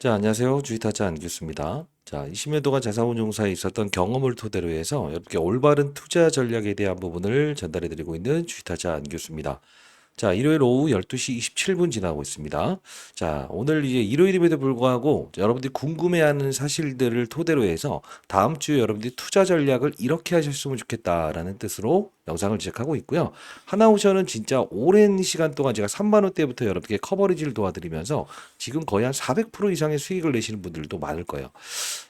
자, 안녕하세요. 주식타짜 안규수입니다. 자, 20년 동안 자산운용사에 있었던 경험을 토대로 해서 여러분께 올바른 투자 전략에 대한 부분을 전달해 드리고 있는 주식타짜 안규수입니다. 자, 일요일 오후 12시 27분 지나고 있습니다. 자, 오늘 이제 일요일임에도 불구하고 여러분들이 궁금해하는 사실들을 토대로 해서 다음 주에 여러분들이 투자 전략을 이렇게 하셨으면 좋겠다라는 뜻으로 영상을 제작하고 있고요. 하나오션은 진짜 오랜 시간 동안 제가 3만 원대부터 여러분께 커버리지를 도와드리면서 지금 거의 한 400% 이상의 수익을 내시는 분들도 많을 거예요.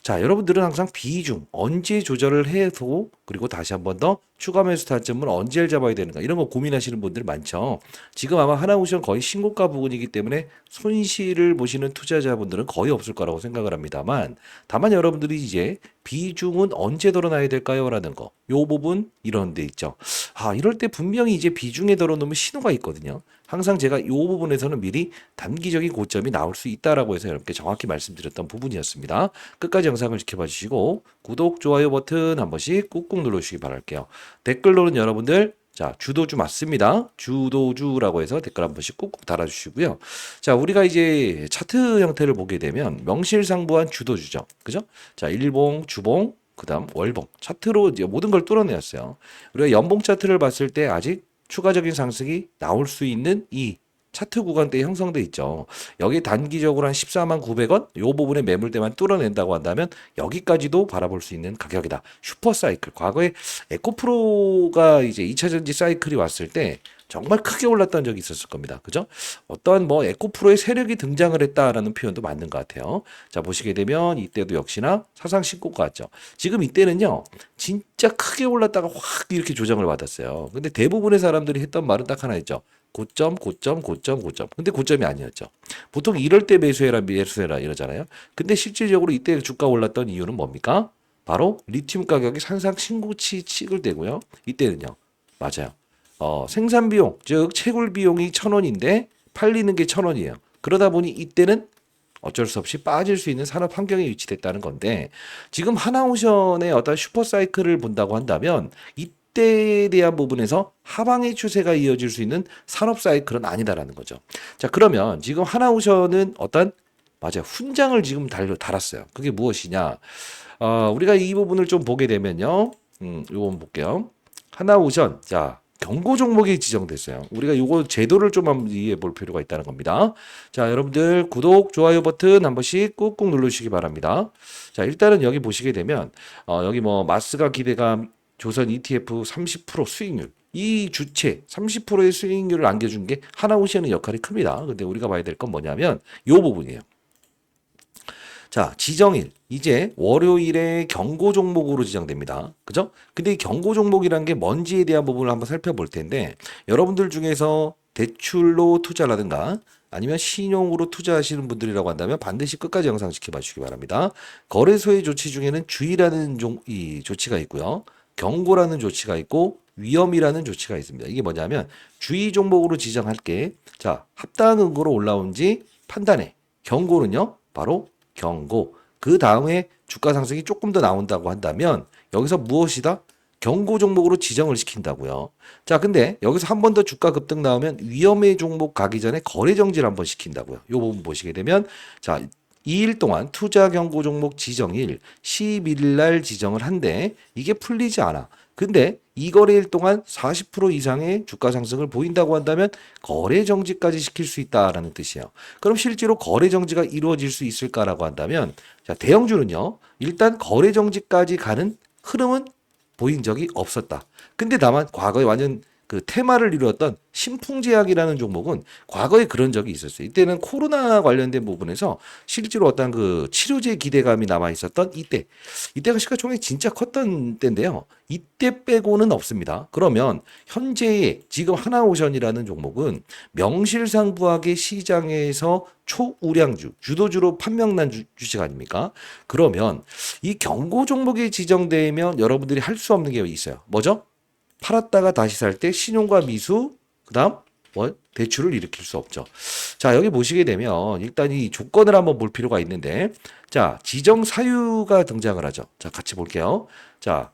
자, 여러분들은 항상 비중, 언제 조절을 해도 그리고 다시 한번 더 추가 매수 타점은 언제 잡아야 되는가 이런 거 고민하시는 분들 많죠. 지금 아마 하나오션 거의 신고가 부근이기 때문에 손실을 보시는 투자자분들은 거의 없을 거라고 생각을 합니다만 다만 여러분들이 이제 비중은 언제 덜어놔야 될까요? 라는 거. 요 부분 이런 데 있죠. 아, 이럴 때 분명히 이제 비중에 덜어놓으면 신호가 있거든요. 항상 제가 이 부분에서는 미리 단기적인 고점이 나올 수 있다라고 해서 여러분께 정확히 말씀드렸던 부분이었습니다. 끝까지 영상을 지켜봐 주시고 구독, 좋아요 버튼 한 번씩 꾹꾹 눌러주시기 바랄게요. 댓글로는 여러분들 자, 주도주 맞습니다. 주도주라고 해서 댓글 한 번씩 꾹꾹 달아주시고요. 자, 우리가 이제 차트 형태를 보게 되면 명실상부한 주도주죠. 그죠? 자, 일봉, 주봉, 그 다음 월봉. 차트로 이제 모든 걸 뚫어내었어요. 우리가 연봉 차트를 봤을 때 아직 추가적인 상승이 나올 수 있는 이 차트 구간대에 형성돼 있죠. 여기 단기적으로 한 14만 900원 요 부분의 매물대만 뚫어낸다고 한다면 여기까지도 바라볼 수 있는 가격이다. 슈퍼 사이클. 과거에 에코프로가 이제 2차 전지 사이클이 왔을 때 정말 크게 올랐던 적이 있었을 겁니다. 그죠? 어떠한 뭐 에코프로의 세력이 등장을 했다라는 표현도 맞는 것 같아요. 자, 보시게 되면 이때도 역시나 사상 신고가 왔죠. 지금 이때는요, 진짜 크게 올랐다가 확 이렇게 조정을 받았어요. 근데 대부분의 사람들이 했던 말은 딱 하나 있죠. 고점, 고점, 고점, 고점. 근데 고점이 아니었죠. 보통 이럴 때 매수해라, 매수해라 이러잖아요. 근데 실질적으로 이때 주가 올랐던 이유는 뭡니까? 바로 리튬 가격이 산상 신고치 찍을 때고요. 이때는요. 맞아요. 생산 비용, 즉 채굴 비용이 1,000원인데 팔리는 게 1,000원이에요. 그러다 보니 이때는 어쩔 수 없이 빠질 수 있는 산업 환경에 위치됐다는 건데 지금 하나오션의 어떤 슈퍼 사이클을 본다고 한다면 이때에 대한 부분에서 하방의 추세가 이어질 수 있는 산업 사이클은 아니다라는 거죠. 자, 그러면 지금 하나오션은 어떤 맞아요. 훈장을 지금 달았어요. 그게 무엇이냐? 우리가 이 부분을 좀 보게 되면요. 요거 볼게요. 하나오션. 자, 경고 종목이 지정됐어요. 우리가 요거 제도를 좀 한번 이해해 볼 필요가 있다는 겁니다. 자, 여러분들 구독, 좋아요 버튼 한 번씩 꾹꾹 눌러주시기 바랍니다. 자, 일단은 여기 보시게 되면 여기 뭐 마스가 기대감 조선 ETF 30% 수익률 이 주체 30%의 수익률을 안겨준 게 하나오션의 역할이 큽니다. 근데 우리가 봐야 될 건 뭐냐면 요 부분이에요. 자, 지정일. 이제 월요일에 경고 종목으로 지정됩니다. 그죠? 근데 이 경고 종목이란 게 뭔지에 대한 부분을 한번 살펴볼 텐데, 여러분들 중에서 대출로 투자라든가 아니면 신용으로 투자하시는 분들이라고 한다면 반드시 끝까지 영상 지켜봐 주시기 바랍니다. 거래소의 조치 중에는 주의라는 이 조치가 있고요. 경고라는 조치가 있고 위험이라는 조치가 있습니다. 이게 뭐냐면 주의 종목으로 지정할게. 자, 합당응고로 올라온지 판단해. 경고는요. 바로 경고. 그 다음에 주가 상승이 조금 더 나온다고 한다면 여기서 무엇이다? 경고 종목으로 지정을 시킨다고요. 자, 근데 여기서 한 번 더 주가 급등 나오면 위험의 종목 가기 전에 거래 정지를 한번 시킨다고요. 이 부분 보시게 되면 자, 2일 동안 투자 경고 종목 지정일 11일 날 지정을 한데 이게 풀리지 않아. 근데 이 거래일 동안 40% 이상의 주가 상승을 보인다고 한다면 거래 정지까지 시킬 수 있다라는 뜻이에요. 그럼 실제로 거래 정지가 이루어질 수 있을까라고 한다면 자, 대형주는요. 일단 거래 정지까지 가는 흐름은 보인 적이 없었다. 근데 다만 과거에 완전 그 테마를 이루었던 신풍제약이라는 종목은 과거에 그런 적이 있었어요. 이때는 코로나 관련된 부분에서 실제로 어떤 그 치료제 기대감이 남아 있었던 이때가 시가총액이 진짜 컸던 때인데요. 이때 빼고는 없습니다. 그러면 현재의 지금 하나오션이라는 종목은 명실상부하게 시장에서 초우량주, 주도주로 판명난 주식 아닙니까? 그러면 이 경고 종목이 지정되면 여러분들이 할 수 없는 게 있어요. 뭐죠? 팔았다가 다시 살 때 신용과 미수, 그다음 뭐 대출을 일으킬 수 없죠. 자, 여기 보시게 되면 일단 이 조건을 한번 볼 필요가 있는데 자, 지정 사유가 등장을 하죠. 자, 같이 볼게요. 자,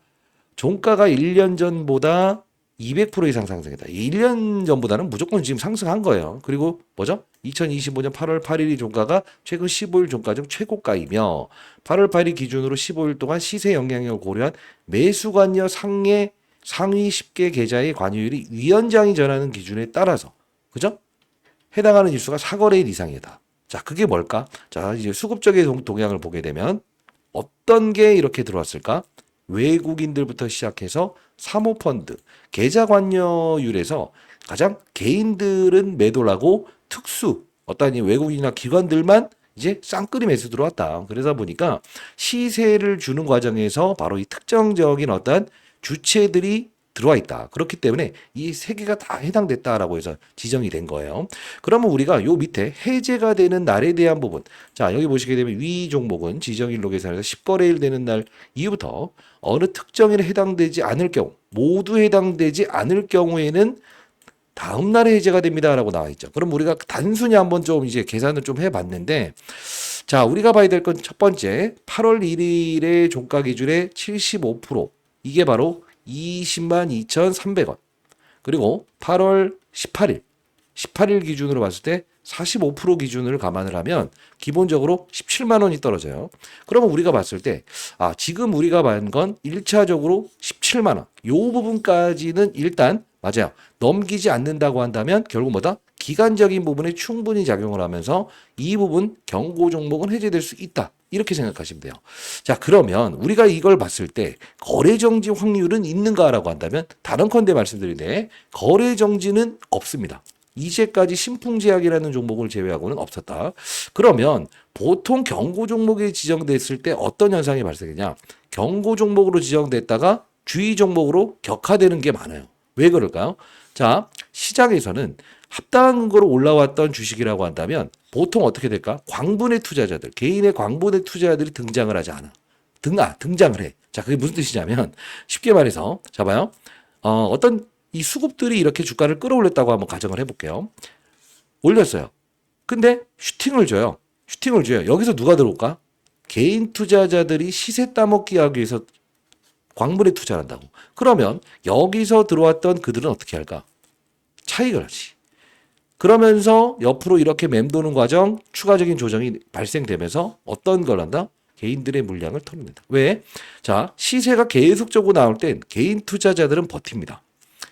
종가가 1년 전보다 200% 이상 상승했다. 1년 전보다는 무조건 지금 상승한 거예요. 그리고 뭐죠? 2025년 8월 8일이 종가가 최근 15일 종가 중 최고가이며 8월 8일 기준으로 15일 동안 시세 영향력을 고려한 매수관여 상위 10개 계좌의 관여율이 위원장이 정하는 기준에 따라서 그죠? 해당하는 일수가 4거래일 이상이다. 자, 그게 뭘까? 자, 이제 수급적인 동향을 보게 되면 어떤 게 이렇게 들어왔을까? 외국인들부터 시작해서 사모펀드, 계좌 관여율에서 가장 개인들은 매도를 하고 특수 어떤 이 외국인이나 기관들만 이제 쌍끌이 매수 들어왔다. 그러다 보니까 시세를 주는 과정에서 바로 이 특정적인 어떤 주체들이 들어와 있다. 그렇기 때문에 이 세 개가 다 해당됐다라고 해서 지정이 된 거예요. 그러면 우리가 요 밑에 해제가 되는 날에 대한 부분. 자, 여기 보시게 되면 위 종목은 지정일로 계산해서 10거래일 되는 날 이후부터 어느 특정일에 해당되지 않을 경우, 모두 해당되지 않을 경우에는 다음 날에 해제가 됩니다라고 나와 있죠. 그럼 우리가 단순히 한번 좀 이제 계산을 좀 해봤는데, 자, 우리가 봐야 될 건 첫 번째, 8월 1일의 종가 기준의 75%. 이게 바로 20만 2,300원. 그리고 8월 18일 기준으로 봤을 때 45% 기준을 감안을 하면 기본적으로 17만 원이 떨어져요. 그러면 우리가 봤을 때, 지금 우리가 본 건 1차적으로 17만 원. 요 부분까지는 일단, 맞아요. 넘기지 않는다고 한다면 결국 뭐다? 기간적인 부분에 충분히 작용을 하면서 이 부분 경고 종목은 해제될 수 있다. 이렇게 생각하시면 돼요. 자, 그러면 우리가 이걸 봤을 때 거래 정지 확률은 있는가라고 한다면 다른컨대 말씀드리는데 거래 정지는 없습니다. 이제까지 신풍제약이라는 종목을 제외하고는 없었다. 그러면 보통 경고 종목이 지정됐을 때 어떤 현상이 발생했냐? 경고 종목으로 지정됐다가 주의 종목으로 격화되는 게 많아요. 왜 그럴까요? 자, 시장에서는 합당한 근거로 올라왔던 주식이라고 한다면 보통 어떻게 될까? 광분의 투자자들, 개인의 광분의 투자자들이 등장을 하지 않아. 등장을 해. 자, 그게 무슨 뜻이냐면 쉽게 말해서 자 봐요. 어떤 이 수급들이 이렇게 주가를 끌어올렸다고 한번 가정을 해볼게요. 올렸어요. 근데 슈팅을 줘요. 여기서 누가 들어올까? 개인 투자자들이 시세 따먹기 하기 위해서 광분에 투자를 한다고. 그러면 여기서 들어왔던 그들은 어떻게 할까? 차익을 하지. 그러면서 옆으로 이렇게 맴도는 과정, 추가적인 조정이 발생되면서 어떤 걸 한다? 개인들의 물량을 털어낸다. 왜? 자, 시세가 계속적으로 나올 땐 개인 투자자들은 버팁니다.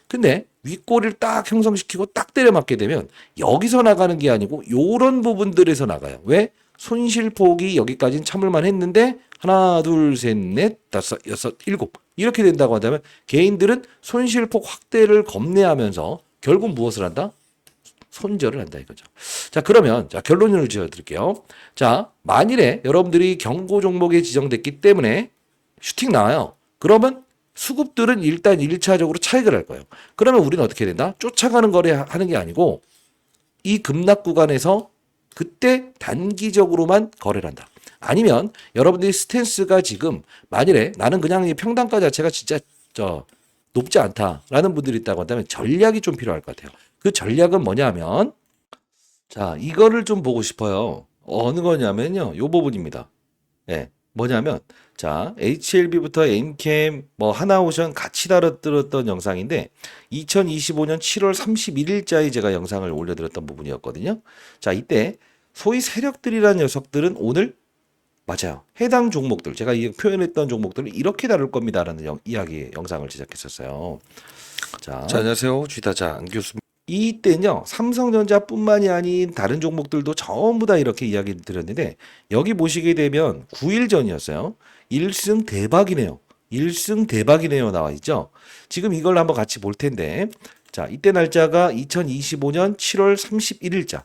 근데 윗꼬리를 딱 형성시키고 딱 때려맞게 되면 여기서 나가는 게 아니고 요런 부분들에서 나가요. 왜? 손실폭이 여기까지는 참을만 했는데 하나, 둘, 셋, 넷, 다섯, 여섯, 일곱 이렇게 된다고 한다면 개인들은 손실폭 확대를 겁내하면서 결국 무엇을 한다? 손절을 한다 이거죠. 자, 그러면 자, 결론을 지어 드릴게요. 자, 만일에 여러분들이 경고 종목에 지정됐기 때문에 슈팅 나와요. 그러면 수급들은 일단 1차적으로 차익을 할 거예요. 그러면 우리는 어떻게 된다? 쫓아가는 거래하는 게 아니고 이 급락 구간에서 그때 단기적으로만 거래를 한다. 아니면 여러분들이 스탠스가 지금 만일에 나는 그냥 이 평단가 자체가 진짜 높지 않다라는 분들이 있다고 한다면 전략이 좀 필요할 것 같아요. 그 전략은 뭐냐면 자, 이거를 좀 보고 싶어요. 어느 거냐면요. 요 부분입니다. 예. 뭐냐면 자, HLB부터 엔캠 뭐 하나오션 같이 다뤘던 영상인데 2025년 7월 31일자에 제가 영상을 올려드렸던 부분이었거든요. 자, 이때 소위 세력들이라는 녀석들은 오늘 맞아요. 해당 종목들 제가 이 표현했던 종목들을 이렇게 다룰 겁니다라는 이야기 영상을 제작했었어요. 자, 안녕하세요. 주식타자 안교수입니다. 이때는요, 삼성전자뿐만이 아닌 다른 종목들도 전부 다 이렇게 이야기를 드렸는데, 여기 보시게 되면 9일 전이었어요. 1승 대박이네요. 1승 대박이네요. 나와 있죠. 지금 이걸 한번 같이 볼 텐데, 자, 이때 날짜가 2025년 7월 31일자.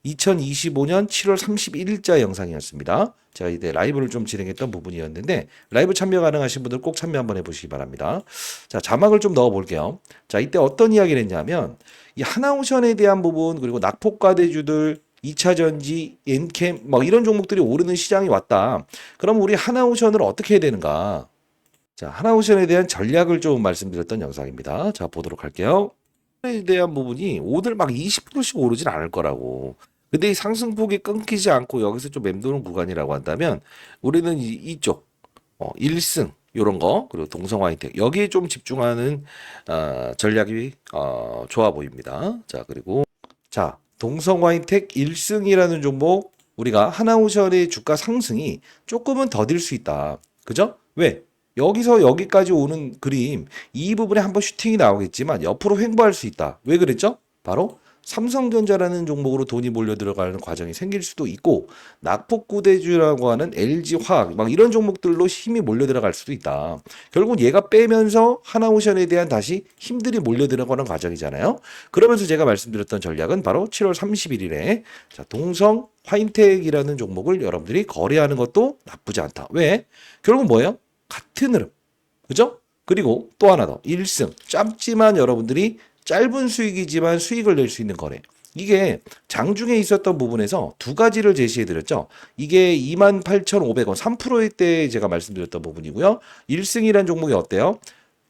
2025년 7월 31일자 영상이었습니다. 제가 이때 라이브를 좀 진행했던 부분이었는데 라이브 참여 가능하신 분들 꼭 참여 한번 해보시기 바랍니다. 자, 자막을 좀 넣어 볼게요. 자, 이때 어떤 이야기를 했냐면 이 하나오션에 대한 부분 그리고 낙폭과대주들 2차전지, 엔캠 뭐 이런 종목들이 오르는 시장이 왔다. 그럼 우리 하나오션을 어떻게 해야 되는가? 자, 하나오션에 대한 전략을 좀 말씀드렸던 영상입니다. 자, 보도록 할게요. 에 대한 부분이 오늘 막 20%씩 오르진 않을 거라고. 근데 이 상승폭이 끊기지 않고 여기서 좀 맴도는 구간이라고 한다면 우리는 이쪽 1승 요런 거, 그리고 동성 화이텍 여기에 좀 집중하는 전략이 좋아 보입니다. 자, 그리고 자, 동성 화이텍 1승이라는 종목 우리가 하나오션의 주가 상승이 조금은 더딜 수 있다. 그죠? 왜? 여기서 여기까지 오는 그림 이 부분에 한번 슈팅이 나오겠지만 옆으로 횡보할 수 있다. 왜 그랬죠? 바로 삼성전자라는 종목으로 돈이 몰려 들어가는 과정이 생길 수도 있고 낙폭구대주라고 하는 LG화학 막 이런 종목들로 힘이 몰려 들어갈 수도 있다. 결국 얘가 빼면서 하나오션에 대한 다시 힘들이 몰려 들어가는 과정이잖아요. 그러면서 제가 말씀드렸던 전략은 바로 7월 31일에 자, 동성 화인텍이라는 종목을 여러분들이 거래하는 것도 나쁘지 않다. 왜? 결국 뭐예요? 같은 흐름. 그죠? 그리고 또 하나 더. 1승. 짧지만 여러분들이 짧은 수익이지만 수익을 낼 수 있는 거래. 이게 장중에 있었던 부분에서 두 가지를 제시해 드렸죠. 이게 28,500원 3%일 때 제가 말씀드렸던 부분이고요. 1승이란 종목이 어때요?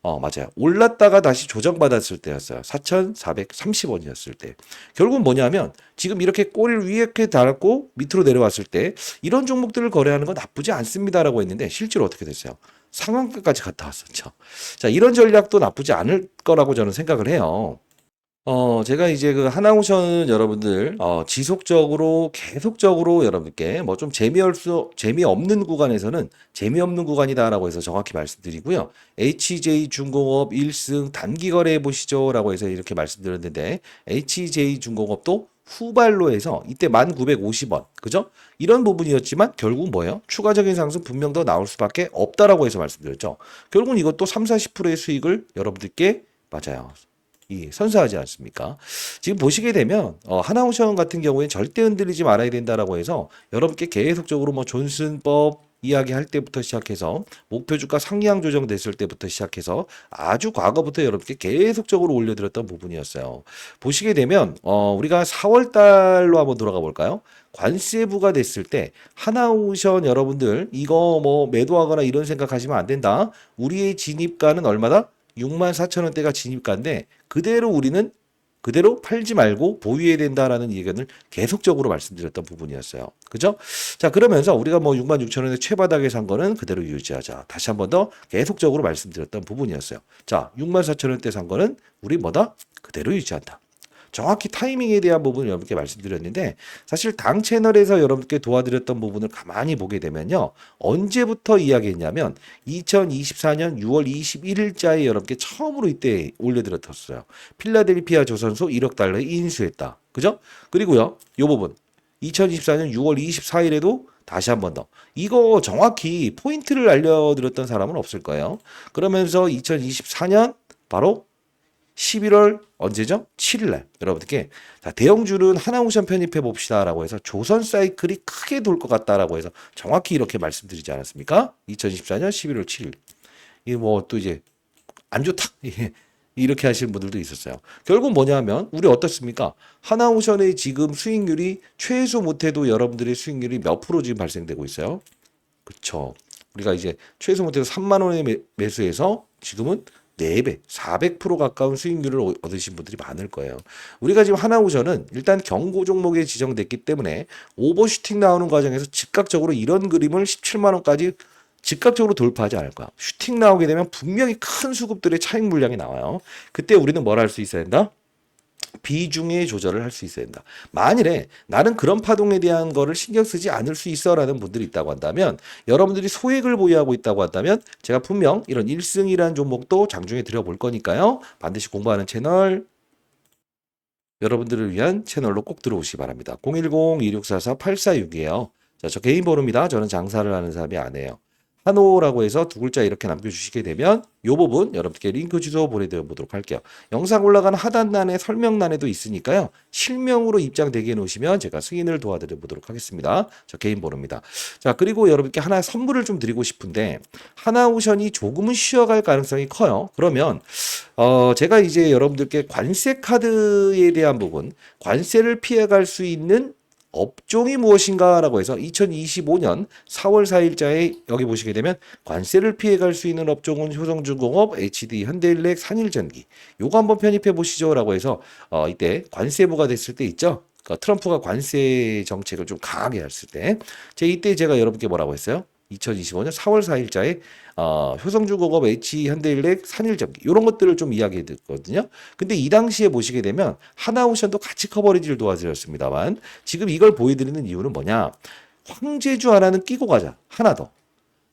맞아요. 올랐다가 다시 조정받았을 때였어요. 4,430원이었을 때. 결국은 뭐냐면 지금 이렇게 꼬리를 위에 이렇게 달았고 밑으로 내려왔을 때 이런 종목들을 거래하는 건 나쁘지 않습니다라고 했는데 실제로 어떻게 됐어요? 상한가까지 갔다 왔었죠. 자, 이런 전략도 나쁘지 않을 거라고 저는 생각을 해요. 제가 이제 그 하나오션 여러분들, 지속적으로, 계속적으로 여러분께 뭐 좀 재미없는 구간에서는 재미없는 구간이다라고 해서 정확히 말씀드리고요. HJ중공업 1승 단기 거래해 보시죠 라고 해서 이렇게 말씀드렸는데, HJ중공업도 후발로 해서 이때 1950원, 그죠? 이런 부분이었지만 결국 뭐예요? 추가적인 상승 분명 더 나올 수밖에 없다라고 해서 말씀드렸죠. 결국은 이것도 3, 40%의 수익을 여러분들께 맞아요. 선사하지 않습니까? 지금 보시게 되면 하나오션 같은 경우에 절대 흔들리지 말아야 된다라고 해서 여러분께 계속적으로 뭐 존슨법 이야기할 때부터 시작해서 목표 주가 상향 조정됐을 때부터 시작해서 아주 과거부터 여러분께 계속적으로 올려드렸던 부분이었어요. 보시게 되면 우리가 4월 달로 한번 돌아가 볼까요? 관세 부과됐을 때 하나오션 여러분들 이거 뭐 매도하거나 이런 생각하시면 안 된다. 우리의 진입가는 얼마다? 64,000원대가 진입가인데 그대로 우리는 그대로 팔지 말고 보유해야 된다라는 의견을 계속적으로 말씀드렸던 부분이었어요. 그죠? 자, 그러면서 우리가 뭐 66,000원에 최바닥에 산 거는 그대로 유지하자. 다시 한 번 더 계속적으로 말씀드렸던 부분이었어요. 자, 64,000원대 산 거는 우리 뭐다? 그대로 유지한다. 정확히 타이밍에 대한 부분을 여러분께 말씀드렸는데 사실 당 채널에서 여러분께 도와드렸던 부분을 가만히 보게 되면요. 언제부터 이야기했냐면 2024년 6월 21일자에 여러분께 처음으로 이때 올려드렸었어요. 필라델피아 조선소 1억 달러에 인수했다. 그죠? 그리고요. 요 부분 2024년 6월 24일에도 다시 한 번 더. 이거 정확히 포인트를 알려드렸던 사람은 없을 거예요. 그러면서 2024년 바로 11월 언제죠? 7일날 여러분들께 자, 대형주는 하나오션 편입해 봅시다라고 해서 조선 사이클이 크게 돌 것 같다라고 해서 정확히 이렇게 말씀드리지 않았습니까? 2024년 11월 7일. 이 뭐 또 이제 안 좋다. 이렇게 하시는 분들도 있었어요. 결국 뭐냐면 우리 어떻습니까? 하나오션의 지금 수익률이 최소 못해도 여러분들의 수익률이 몇 프로 지금 발생되고 있어요? 그쵸. 우리가 이제 최소 못해도 3만 원에 매수해서 지금은 4배, 400% 가까운 수익률을 얻으신 분들이 많을 거예요. 우리가 지금 하나오션은 일단 경고 종목에 지정됐기 때문에 오버슈팅 나오는 과정에서 즉각적으로 이런 그림을 17만 원까지 즉각적으로 돌파하지 않을 거야. 슈팅 나오게 되면 분명히 큰 수급들의 차익 물량이 나와요. 그때 우리는 뭘 할 수 있어야 된다? 비중의 조절을 할 수 있어야 된다. 만일에 나는 그런 파동에 대한 거를 신경 쓰지 않을 수 있어라는 분들이 있다고 한다면 여러분들이 소액을 보유하고 있다고 한다면 제가 분명 이런 1승이라는 종목도 장중에 들여볼 거니까요. 반드시 공부하는 채널 여러분들을 위한 채널로 꼭 들어오시기 바랍니다. 010-2644-8462에요. 자, 저 개인 번호입니다. 저는 장사를 하는 사람이 아니에요. 한호라고 해서 두 글자 이렇게 남겨주시게 되면 이 부분 여러분께 링크 주소 보내드려 보도록 할게요. 영상 올라가는 하단란에 설명란에도 있으니까요. 실명으로 입장 대기해 놓으시면 제가 승인을 도와드려 보도록 하겠습니다. 저 개인 번호입니다. 자, 그리고 여러분께 하나 선물을 좀 드리고 싶은데 하나오션이 조금은 쉬어갈 가능성이 커요. 그러면 제가 이제 여러분들께 관세 카드에 대한 부분, 관세를 피해갈 수 있는 업종이 무엇인가라고 해서 2025년 4월 4일자에 여기 보시게 되면 관세를 피해갈 수 있는 업종은 효성중공업, HD, 현대일렉, 산일전기 요거 한번 편입해 보시죠라고 해서 이때 관세부가 됐을 때 있죠. 그러니까 트럼프가 관세 정책을 좀 강하게 했을 때 이때 제가 여러분께 뭐라고 했어요? 2025년 4월 4일자에 효성중공업, H현대일렉, 산일전기 이런 것들을 좀 이야기해 드렸거든요. 근데 이 당시에 보시게 되면 하나오션도 같이 커버리지를 도와드렸습니다만 지금 이걸 보여드리는 이유는 뭐냐? 황제주 하나는 끼고 가자. 하나 더.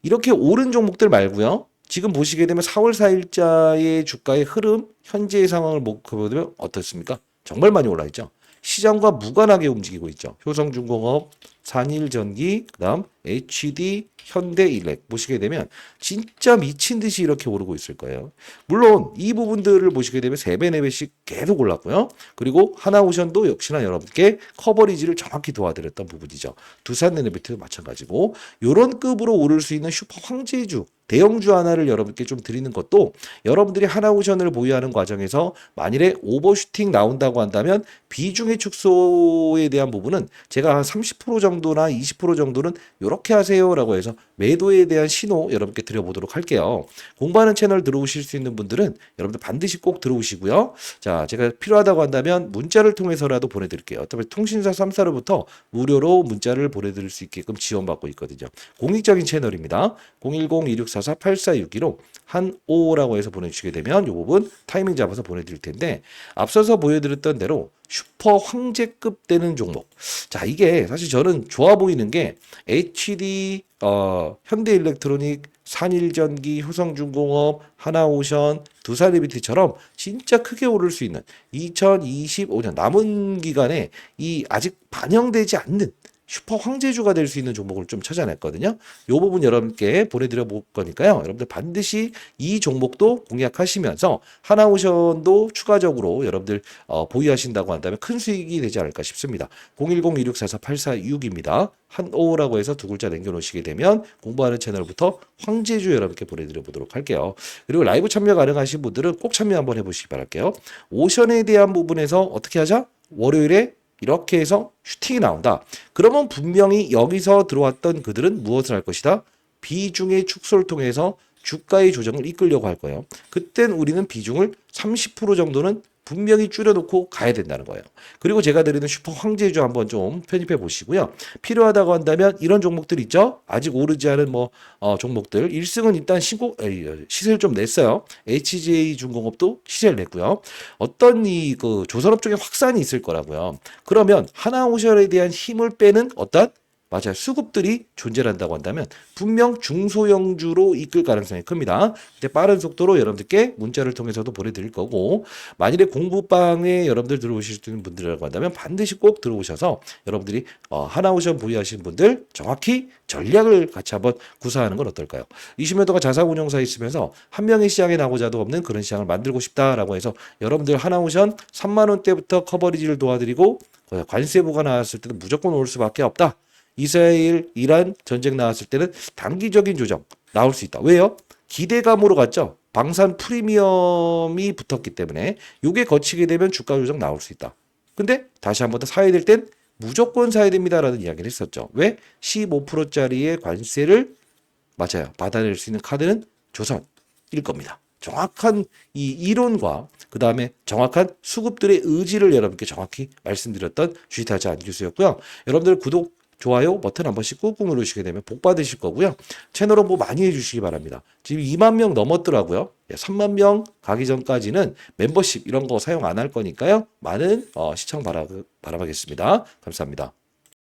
이렇게 오른 종목들 말고요. 지금 보시게 되면 4월 4일자의 주가의 흐름, 현재의 상황을 보면 어떻습니까? 정말 많이 올라 있죠. 시장과 무관하게 움직이고 있죠. 효성중공업, 산일전기, 그다음 HD, 현대일렉 보시게 되면 진짜 미친 듯이 이렇게 오르고 있을 거예요. 물론 이 부분들을 보시게 되면 3배, 4배씩 계속 올랐고요. 그리고 하나오션도 역시나 여러분께 커버리지를 정확히 도와드렸던 부분이죠. 두산에너비트도 마찬가지고 이런 급으로 오를 수 있는 슈퍼 황제주 대형주 하나를 여러분께 좀 드리는 것도 여러분들이 하나오션을 보유하는 과정에서 만일에 오버슈팅 나온다고 한다면 비중의 축소에 대한 부분은 제가 한 30% 정도나 20% 정도는 이렇게 하세요라고 해서 매도에 대한 신호 여러분께 드려보도록 할게요. 공부하는 채널 들어오실 수 있는 분들은 여러분들 반드시 꼭 들어오시고요. 자, 제가 필요하다고 한다면 문자를 통해서라도 보내드릴게요. 어차피 통신사 3사로부터 무료로 문자를 보내드릴 수 있게끔 지원받고 있거든요. 공익적인 채널입니다. 010-2644-8462로 한오라고 해서 보내주시게 되면 이 부분 타이밍 잡아서 보내드릴 텐데 앞서서 보여드렸던 대로 슈퍼 황제급 되는 종목. 자, 이게 사실 저는 좋아 보이는 게 HD, 현대일렉트로닉, 산일전기, 효성중공업, 하나오션, 두산이비티처럼 진짜 크게 오를 수 있는 2025년 남은 기간에 이 아직 반영되지 않는 슈퍼 황제주가 될 수 있는 종목을 좀 찾아냈거든요. 이 부분 여러분께 보내드려 볼 거니까요. 여러분들 반드시 이 종목도 공략하시면서 하나오션도 추가적으로 여러분들 보유하신다고 한다면 큰 수익이 되지 않을까 싶습니다. 010-2644-8426입니다. 한오라고 해서 두 글자 남겨놓으시게 되면 공부하는 채널부터 황제주 여러분께 보내드려 보도록 할게요. 그리고 라이브 참여 가능하신 분들은 꼭 참여 한번 해보시기 바랄게요. 오션에 대한 부분에서 어떻게 하자? 월요일에 이렇게 해서 슈팅이 나온다. 그러면 분명히 여기서 들어왔던 그들은 무엇을 할 것이다? 비중의 축소를 통해서 주가의 조정을 이끌려고 할 거예요. 그땐 우리는 비중을 30% 정도는 분명히 줄여놓고 가야 된다는 거예요. 그리고 제가 드리는 슈퍼 황제주 한번 좀 편입해 보시고요. 필요하다고 한다면 이런 종목들 있죠? 아직 오르지 않은 종목들 1승은 일단 시세를 좀 냈어요. HJ중공업도 시세를 냈고요. 어떤 그 조선업 쪽에 확산이 있을 거라고요. 그러면 하나오션에 대한 힘을 빼는 어떤 맞아요. 수급들이 존재한다고 한다면 분명 중소형주로 이끌 가능성이 큽니다. 근데 빠른 속도로 여러분들께 문자를 통해서도 보내드릴 거고 만일에 공부방에 여러분들 들어오실 수 있는 분들이라고 한다면 반드시 꼭 들어오셔서 여러분들이 하나오션 보유하시는 분들 정확히 전략을 같이 한번 구사하는 건 어떨까요? 20년 동안 자사운용사에 있으면서 한 명의 시장에 나고자도 없는 그런 시장을 만들고 싶다라고 해서 여러분들 하나오션 3만 원대부터 커버리지를 도와드리고 관세부가 나왔을 때는 무조건 올 수밖에 없다. 이스라엘, 이란 전쟁 나왔을 때는 단기적인 조정 나올 수 있다. 왜요? 기대감으로 갔죠. 방산 프리미엄이 붙었기 때문에 이게 거치게 되면 주가 조정 나올 수 있다. 근데 다시 한 번 더 사야 될 땐 무조건 사야 됩니다라는 이야기를 했었죠. 왜? 15%짜리의 관세를 맞아요. 받아낼 수 있는 카드는 조선일 겁니다. 정확한 이 이론과 그 다음에 정확한 수급들의 의지를 여러분께 정확히 말씀드렸던 주식타자 안규수였고요. 여러분들 구독 좋아요 버튼 한 번씩 꾹꾹 누르시게 되면 복 받으실 거고요. 채널 홍보 많이 해주시기 바랍니다. 지금 2만 명 넘었더라고요. 3만 명 가기 전까지는 멤버십 이런 거 사용 안 할 거니까요. 많은 시청 바라겠습니다. 감사합니다.